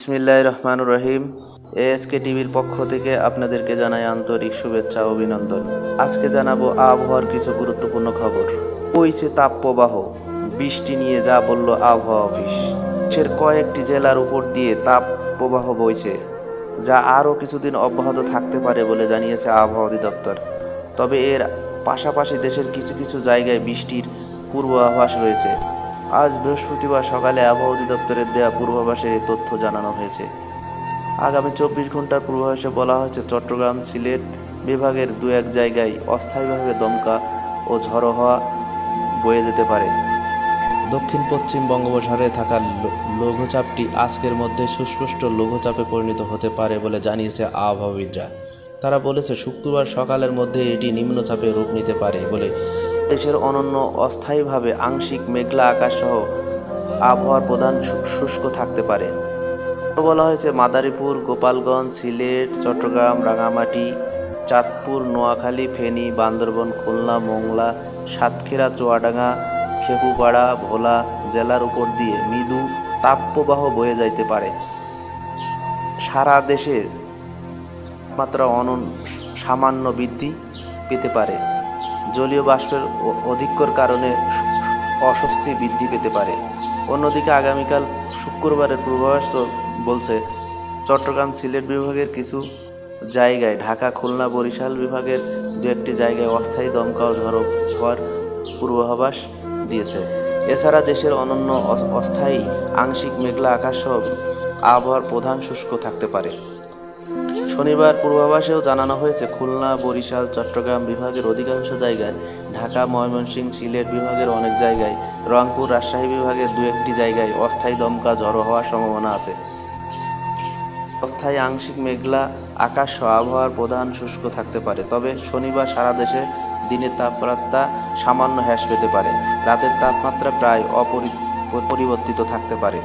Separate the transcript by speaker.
Speaker 1: বিসমিল্লাহির রহমানির রহিম। এএসকে টিভির পক্ষ থেকে আপনাদেরকে জানাই আন্তরিক শুভেচ্ছা ও অভিনন্দন। আজকে জানাবো আবহাওয়ার কিছু গুরুত্বপূর্ণ খবর। বইছে তাপপ্রবাহ, বৃষ্টি নিয়ে যা বলল আবহাওয়া অফিস। দেশের কয়েকটি জেলার উপর দিয়ে তাপপ্রবাহ বইছে, যা আরও কিছুদিন অব্যাহত থাকতে পারে বলে জানিয়েছে আবহাওয়া অধিদপ্তর। তবে এর পাশাপাশি দেশের কিছু কিছু জায়গায় বৃষ্টির পূর্বাভাস রয়েছে। আজ বৃহস্পতিবার সকালে আবহাওয়া অধিদপ্তরের দেওয়া পূর্বাভাসে এই তথ্য জানানো হয়েছে। আগামী 24 ঘন্টার পূর্বাভাসে বলা হয়েছে, চট্টগ্রাম, সিলেট বিভাগের দু এক জায়গায় অস্থায়ীভাবে দমকা ও ঝড়ো হাওয়া বয়ে যেতে পারে। দক্ষিণ পশ্চিম বঙ্গোপসাগরে থাকা লঘুচাপটি আজকের মধ্যে সুস্পষ্ট লঘুচাপে পরিণত হতে পারে বলে জানিয়েছে আবহাওয়াবিদরা। তারা বলেছে, শুক্রবার সকালের মধ্যে এটি নিম্নচাপে রূপ নিতে পারে বলে। দেশের অনন্য অস্থায়ীভাবে আংশিক মেঘলা আকাশসহ আবহাওয়ার প্রধান শুষ্ক থাকতে পারে। বলা হয়েছে, মাদারীপুর, গোপালগঞ্জ, সিলেট, চট্টগ্রাম, রাঙামাটি, চাঁদপুর, নোয়াখালী, ফেনী, বান্দরবান, খুলনা, মোংলা, সাতক্ষীরা, চুয়াডাঙ্গা, খেপুপাড়া, ভোলা জেলার উপর দিয়ে মৃদু তাপপ্রবাহ বয়ে যাইতে পারে। সারা দেশে তাপমাত্রা সামান্য বৃদ্ধি পেতে পারে। জলীয় বাষ্পের অধিক্যর কারণে অস্বস্তি বৃদ্ধি পেতে পারে। অন্যদিকে আগামীকাল শুক্রবারের পূর্বাভাস বলছে, চট্টগ্রাম, সিলেট বিভাগের কিছু জায়গায়, ঢাকা, খুলনা, বরিশাল বিভাগের দু একটি জায়গায় অস্থায়ী দমকা ও ঝড়ো হওয়ার পূর্বাভাস দিয়েছে। এছাড়া দেশের অনন্য অস্থায়ী আংশিক মেঘলা আকাশসহ আবহাওয়ার প্রধান শুষ্ক থাকতে পারে। শনিবার পূর্বাভাসেও জানানো হয়েছে, খুলনা, বরিশাল, চট্টগ্রাম বিভাগের অধিকাংশ জায়গায়, ঢাকা, ময়মনসিংহ, সিলেট বিভাগের অনেক জায়গায়, রংপুর, রাজশাহী বিভাগের দু একটি জায়গায় অস্থায়ী দমকা ঝড়ো হওয়ার সম্ভাবনা আছে। অস্থায়ী আংশিক মেঘলা আকাশ সহ আবহাওয়ার প্রধান শুষ্ক থাকতে পারে। তবে শনিবার সারা দেশে দিনের তাপমাত্রা সামান্য হ্রাস পেতে পারে। রাতের তাপমাত্রা প্রায় অপরিবর্তিত থাকতে পারে।